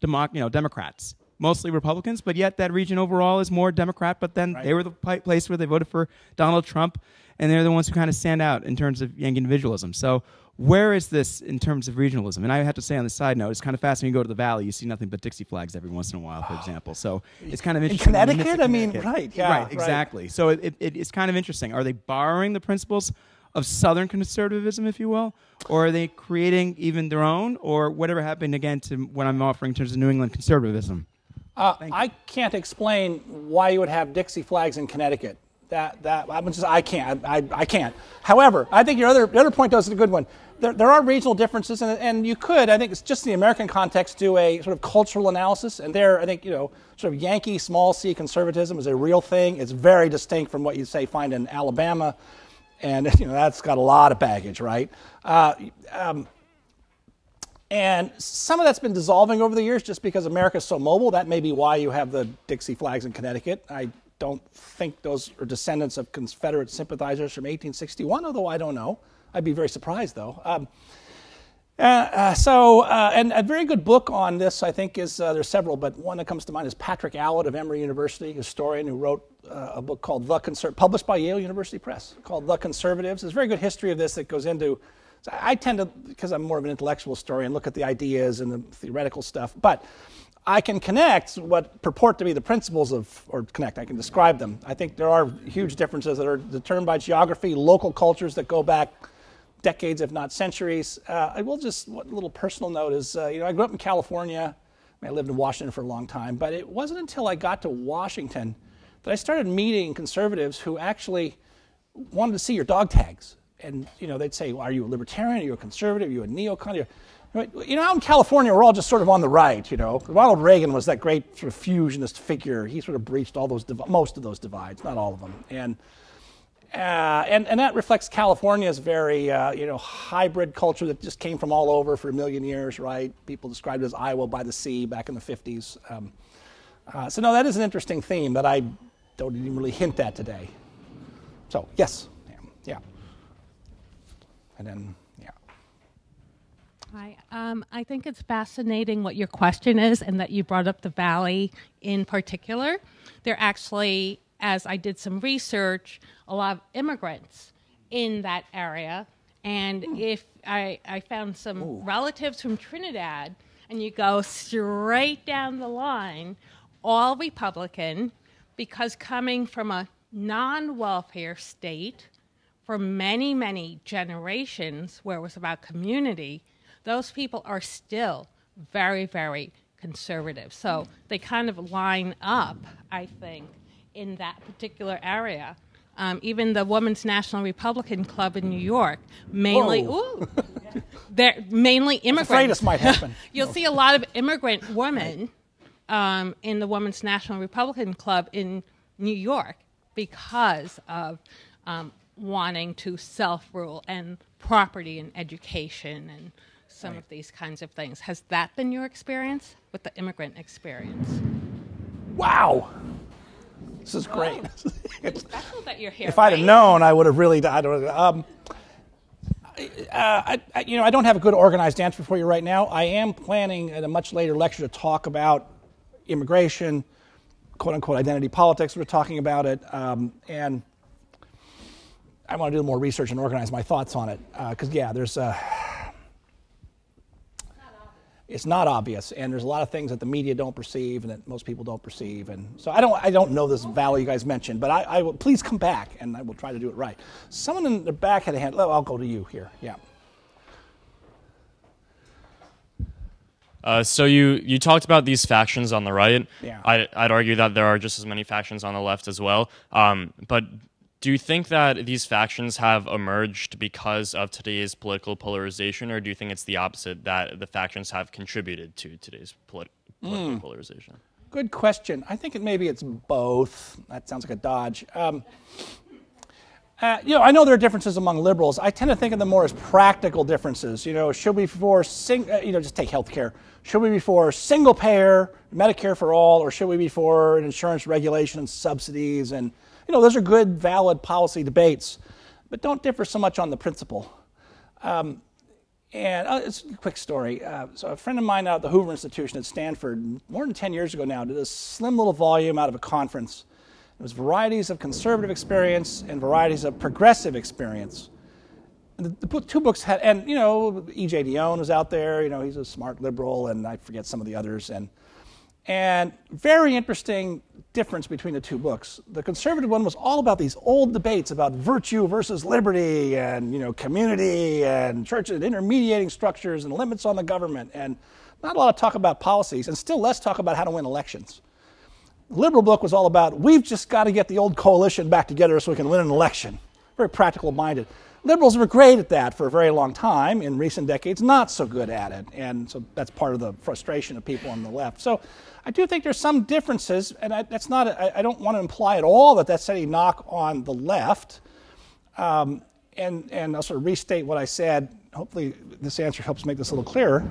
Democrats, mostly Republicans, but yet that region overall is more Democrat. But then they were the place where they voted for Donald Trump, and they're the ones who kind of stand out in terms of Yankee individualism. So where is this in terms of regionalism? And I have to say on the side note, it's kind of fascinating. You go to the Valley, you see nothing but Dixie flags every once in a while, for example. So it's kind of interesting. In Connecticut? I mean, right. Yeah, right, exactly. Right. So it's kind of interesting. Are they borrowing the principles of Southern conservatism, if you will, or are they creating even their own, or whatever happened again to what I'm offering in terms of New England conservatism? I can't explain why you would have Dixie flags in Connecticut. I can't. However, I think your other point though is a good one. There are regional differences, and you could, I think it's just in the American context, do a sort of cultural analysis. And there, I think, sort of Yankee small c conservatism is a real thing. It's very distinct from what you find in Alabama. And that's got a lot of baggage, right? And some of that's been dissolving over the years just because America's so mobile. That may be why you have the Dixie flags in Connecticut. I don't think those are descendants of Confederate sympathizers from 1861, although I don't know. I'd be very surprised, though. And a very good book on this, I think, is, there's several, but one that comes to mind is Patrick Allett of Emory University, a historian who wrote a book called published by Yale University Press, called The Conservatives. There's a very good history of this that goes into, so I tend to, because I'm more of an intellectual historian, look at the ideas and the theoretical stuff, but I can connect what purport to be the principles I can describe them. I think there are huge differences that are determined by geography, local cultures that go back decades, if not centuries. One little personal note is, I grew up in California. I lived in Washington for a long time, but it wasn't until I got to Washington that I started meeting conservatives who actually wanted to see your dog tags. And, they'd say, well, are you a libertarian? Are you a conservative? Are you a neocon? Out in California, we're all just sort of on the right, Ronald Reagan was that great sort of fusionist figure. He sort of breached all those, most of those divides, not all of them. And that reflects California's very, hybrid culture that just came from all over for a million years, right? People described it as Iowa by the sea back in the 50s. So no, that is an interesting theme that I don't even really hint at today. So, yes. Yeah. And then, yeah. Hi. I think it's fascinating what your question is and that you brought up the Valley in particular. They're actually, as I did some research, a lot of immigrants in that area. And if I found some relatives from Trinidad, and you go straight down the line, all Republican, because coming from a non-welfare state for many, many generations where it was about community, those people are still very, very conservative. So they kind of line up, I think, in that particular area. Even the Women's National Republican Club in New York, mainly, they're mainly immigrants. I'm afraid this might happen. You'll see a lot of immigrant women in the Women's National Republican Club in New York because of wanting to self-rule and property and education and some of these kinds of things. Has that been your experience with the immigrant experience? Wow. This is great. It's special that you're here. If I'd have known, I would have really. I don't. I don't have a good organized answer for you right now. I am planning at a much later lecture to talk about immigration, quote unquote identity politics. We're talking about it, and I want to do more research and organize my thoughts on it because there's. It's not obvious, and there's a lot of things that the media don't perceive and that most people don't perceive, and so I don't know this valley you guys mentioned, but I will please come back and I will try to do it right. Someone in the back had a hand. Oh, I'll go to you here. Yeah. So you talked about these factions on the right. Yeah. I'd argue that there are just as many factions on the left as well. But do you think that these factions have emerged because of today's political polarization, or do you think it's the opposite, that the factions have contributed to today's political polarization? Good question. I think maybe it's both. That sounds like a dodge. I know there are differences among liberals. I tend to think of them more as practical differences. Should we be for just take healthcare? Should we be for single payer, Medicare for all, or should we be for an insurance regulation and subsidies? And those are good, valid policy debates, but don't differ so much on the principle. It's a quick story. So a friend of mine out at the Hoover Institution at Stanford, more than 10 years ago now, did a slim little volume out of a conference. It was varieties of conservative experience and varieties of progressive experience. And the two books had, and E.J. Dionne was out there. He's a smart liberal, and I forget some of the others. And very interesting difference between the two books. The conservative one was all about these old debates about virtue versus liberty, and community and church and intermediating structures and limits on the government, and not a lot of talk about policies, and still less talk about how to win elections. The liberal book was all about, we've just got to get the old coalition back together so we can win an election. Very practical minded. Liberals were great at that for a very long time. In recent decades, not so good at it. And so that's part of the frustration of people on the left. So I do think there's some differences, and I don't want to imply at all that that's any knock on the left. And I'll sort of restate what I said. Hopefully this answer helps make this a little clearer.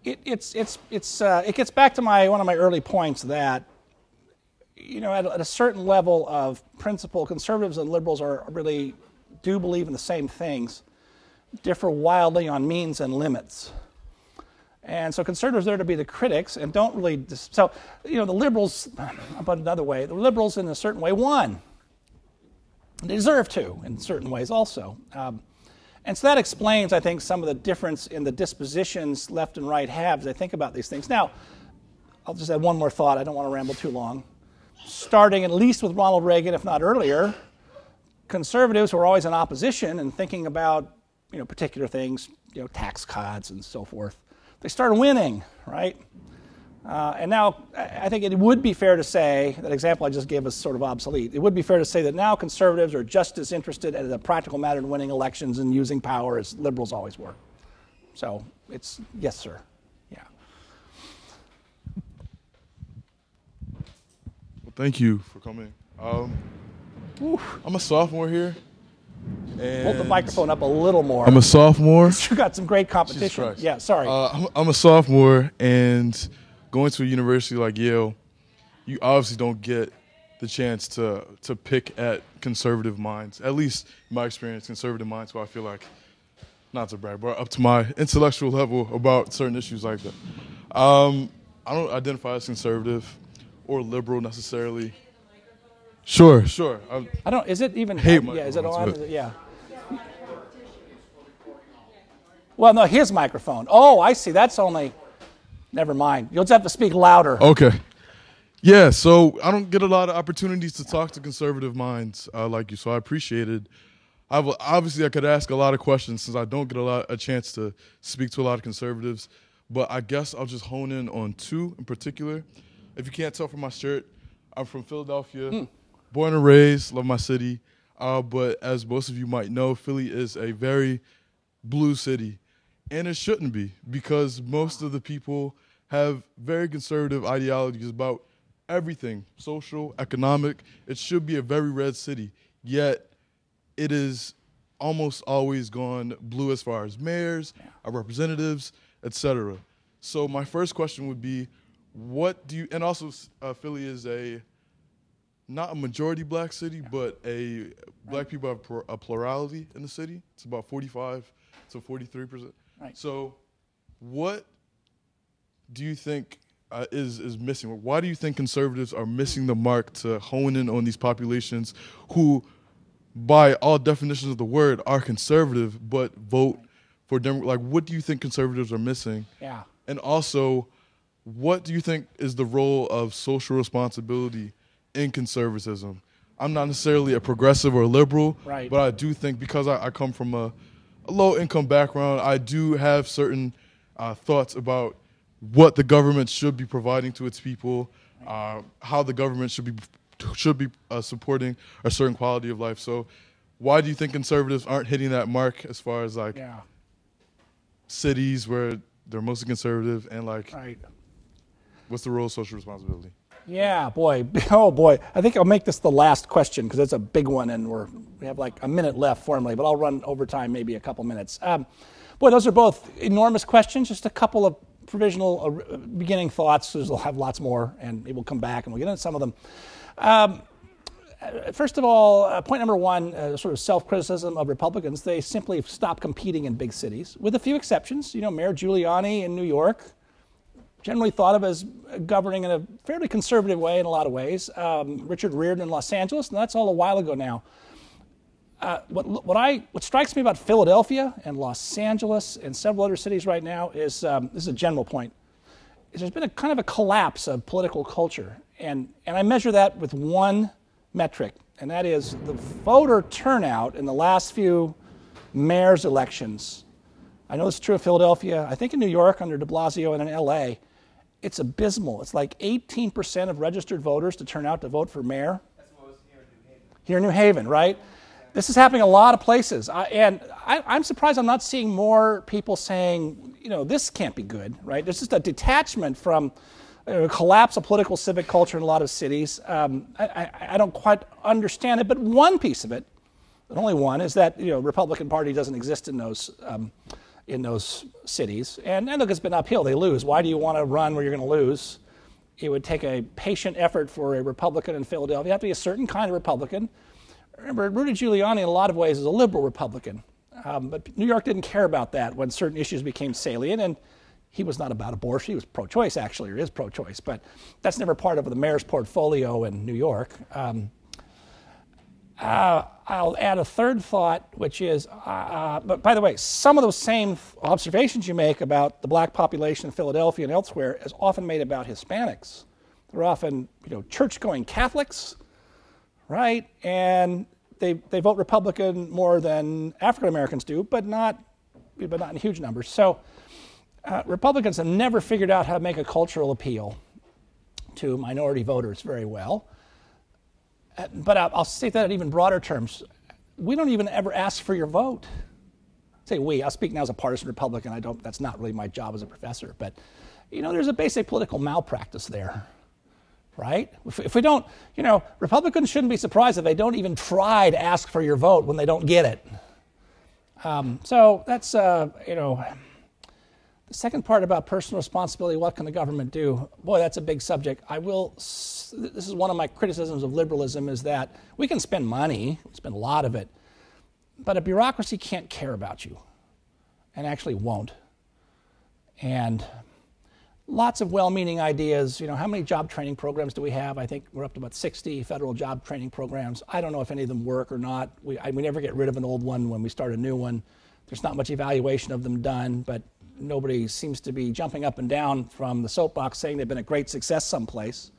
It gets back to one of my early points that at a certain level of principle, conservatives and liberals really do believe in the same things, differ wildly on means and limits. And so conservatives are there to be the critics and don't really. The liberals, but another way, the liberals in a certain way won. They deserve to in certain ways also. And so that explains, I think, some of the difference in the dispositions left and right have as I think about these things. Now, I'll just add one more thought. I don't want to ramble too long. Starting at least with Ronald Reagan, if not earlier, conservatives were always in opposition and thinking about particular things, tax cuts and so forth. They started winning, right? And now I think it would be fair to say, that example I just gave is sort of obsolete. It would be fair to say that now conservatives are just as interested as a practical matter in winning elections and using power as liberals always were. So it's, yes, sir. Yeah. Well, thank you for coming. I'm a sophomore here. Hold the microphone up a little more. I'm a sophomore. You got some great competition. Yeah, sorry. I'm a sophomore, and going to a university like Yale, you obviously don't get the chance to pick at conservative minds. At least in my experience, conservative minds who I feel like, not to brag, but up to my intellectual level about certain issues like that. I don't identify as conservative or liberal necessarily. Sure. I don't. Is it even? Hate yeah. Is it on? but- Yeah. Well, no. His microphone. Oh, I see. That's only. Never mind. You'll just have to speak louder. Okay. Yeah, so I don't get a lot of opportunities to talk to conservative minds like you, so I appreciated. Obviously, I could ask a lot of questions since I don't get a chance to speak to a lot of conservatives, but I guess I'll just hone in on two in particular. If you can't tell from my shirt, I'm from Philadelphia, born and raised, love my city, but as most of you might know, Philly is a very blue city. And it shouldn't be, because most of the people have very conservative ideologies about everything, social, economic. It should be a very red city. Yet it is almost always gone blue as far as mayors, our representatives, etc. So my first question would be, what do you, and also Philly is not a majority black city, but black people have a plurality in the city. It's about 45 to 43%. Right. So what do you think is missing? Why do you think conservatives are missing the mark to hone in on these populations who, by all definitions of the word, are conservative but vote for like, what do you think conservatives are missing? Yeah. And also, what do you think is the role of social responsibility in conservatism? I'm not necessarily a progressive or liberal, right, but I do think, because I come from a low-income background, I do have certain thoughts about what the government should be providing to its people, how the government should be supporting a certain quality of life. So why do you think conservatives aren't hitting that mark as far as like cities where they're mostly conservative, and like what's the role of social responsibility? Yeah, boy. Oh, boy. I think I'll make this the last question because it's a big one, and we have like a minute left formally, but I'll run over time, maybe a couple minutes. Boy, those are both enormous questions. Just a couple of provisional beginning thoughts. We'll have lots more, and we'll come back, and we'll get into some of them. First of all, point number one, sort of self-criticism of Republicans. They simply stopped competing in big cities, with a few exceptions. You know, Mayor Giuliani in New York, generally thought of as governing in a fairly conservative way in a lot of ways. Richard Riordan in Los Angeles, and that's all a while ago now. What strikes me about Philadelphia and Los Angeles and several other cities right now is, this is a general point, is there's been a kind of a collapse of political culture. And I measure that with one metric, and that is the voter turnout in the last few mayor's elections. I know it's true of Philadelphia. I think in New York under de Blasio and in LA, it's abysmal. It's like 18% of registered voters to turn out to vote for mayor. That's what was here in New Haven. Here in New Haven, right? This is happening a lot of places. I'm surprised I'm not seeing more people saying, you know, this can't be good, right? There's just a detachment from collapse of political civic culture in a lot of cities. I don't quite understand it, but one piece of it, and only one, is that, you know, Republican Party doesn't exist in those cities. And look, it's been uphill. They lose. Why do you want to run where you're going to lose? It would take a patient effort for a Republican in Philadelphia. You have to be a certain kind of Republican. Remember, Rudy Giuliani in a lot of ways is a liberal Republican. But New York didn't care about that when certain issues became salient. And he was not about abortion. He was pro-choice, actually, or is pro-choice. But that's never part of the mayor's portfolio in New York. I'll add a third thought, which is, but by the way, some of those same observations you make about the black population in Philadelphia and elsewhere is often made about Hispanics. They're often, you know, church-going Catholics, right? And they vote Republican more than African Americans do, but not in huge numbers. So Republicans have never figured out how to make a cultural appeal to minority voters very well. But I'll state that in even broader terms. We don't even ever ask for your vote. I say we. I'll speak now as a partisan Republican. That's not really my job as a professor. But, you know, there's a basic political malpractice there, right? If we don't, you know, Republicans shouldn't be surprised if they don't even try to ask for your vote when they don't get it. So that's, you know, the second part about personal responsibility, what can the government do? Boy, that's a big subject. This is one of my criticisms of liberalism, is that we can spend money, spend a lot of it, but a bureaucracy can't care about you, and actually won't. And lots of well-meaning ideas. You know, how many job training programs do we have? I think we're up to about 60 federal job training programs. I don't know if any of them work or not. We never get rid of an old one when we start a new one. There's not much evaluation of them done, but nobody seems to be jumping up and down from the soapbox saying they've been a great success someplace.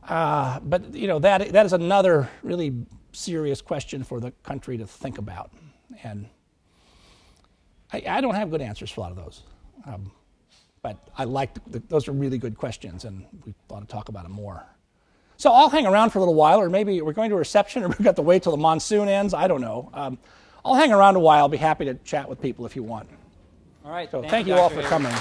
But you know, that is another really serious question for the country to think about. And I don't have good answers for a lot of those. But I like those are really good questions, and we ought to talk about them more. So I'll hang around for a little while, or maybe we're going to a reception, or we've got to wait till the monsoon ends. I don't know. I'll hang around a while. I'll be happy to chat with people if you want. All right. So thank you all for coming.